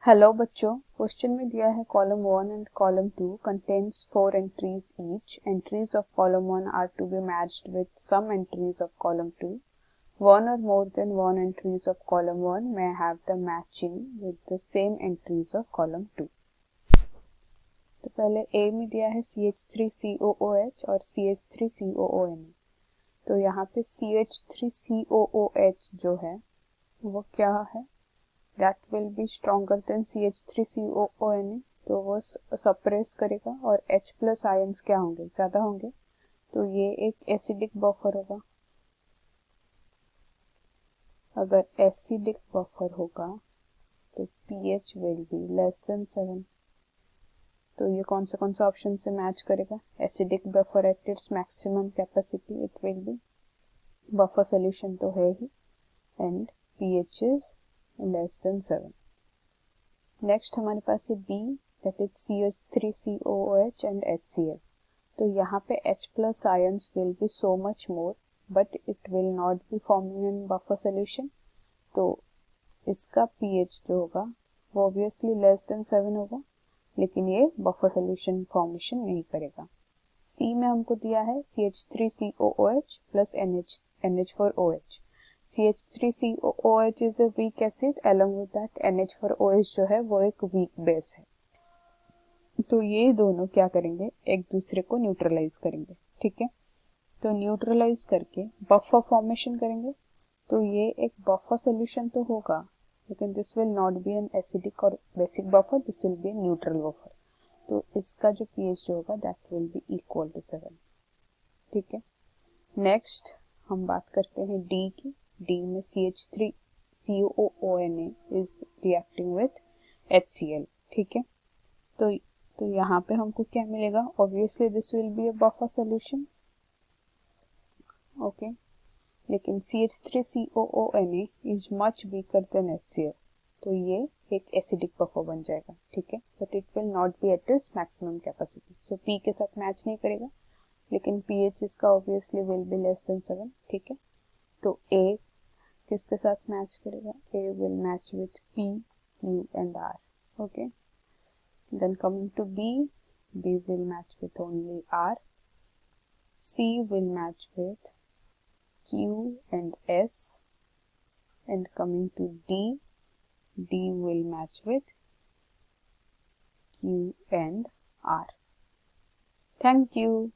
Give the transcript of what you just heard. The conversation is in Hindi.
हेलो बच्चों, क्वेश्चन में दिया है column 1 and column 2 contains 4 entries each. Entries of column 1 are to be matched with some entries of column 2. One or more than one entries of column 1 may have the matching with the same entries of column 2. तो पहले A में दिया है CH3COOH और CH3COONA. तो यहाँ पे CH3COOH जो है वो क्या है, that will be stronger than CH3COONA, तो वो सप्रेस करेगा और H प्लस आयंस क्या होंगे, ज़्यादा होंगे, तो ये एक एसिडिक बफर होगा. अगर एसिडिक बफर होगा तो pH will be less than 7. तो ये कौन सा ऑप्शन से मैच करेगा, acidic buffer at its maximum capacity it will be, buffer solution तो है ही, and pH is less than 7. Next हमारे पास है B, that is CH3COOH and HCl. तो यहाँ पे H plus ions will be so much more, but it will not be forming in buffer solution. तो इसका pH जो होगा वो ऑब्वियसली लेस देन 7 होगा, लेकिन ये बफर सोल्यूशन फॉर्मेशन नहीं करेगा. C में हमको दिया है CH3COOH plus NH4OH. CH3COOH is a weak acid, along with that NH4OH जो है वो एक weak base है. तो ये दोनों क्या करेंगे, एक दूसरे को न्यूट्रलाइज करेंगे. ठीक है, तो न्यूट्रलाइज करके बफर फॉर्मेशन करेंगे. तो ये एक बफर सोल्यूशन तो होगा, लेकिन this will not be an acidic और basic buffer, this will be neutral buffer. तो इसका जो pH जो होगा that will be equal to 7. ठीक है, नेक्स्ट हम बात करते हैं D की. D में CH3COONA is reacting with HCl. ठीक है, तो यहाँ पे हमको क्या मिलेगा, obviously this will be a buffer solution. Okay, लेकिन CH3COONA is much weaker then HCl, तो ये एक एसिडिक बफर बन जाएगा. ठीक है, but it will not B eight its maximum capacity. So P के साथ मैच नहीं करेगा, लेकिन pH इसका obviously will be less than 7. ठीक है, तो A किसके साथ मैच करेगा, A will match with P, Q and R. Okay, then coming to B, B will match with only R. C will match with Q and S, and coming to D, D will match with Q and R. Thank you.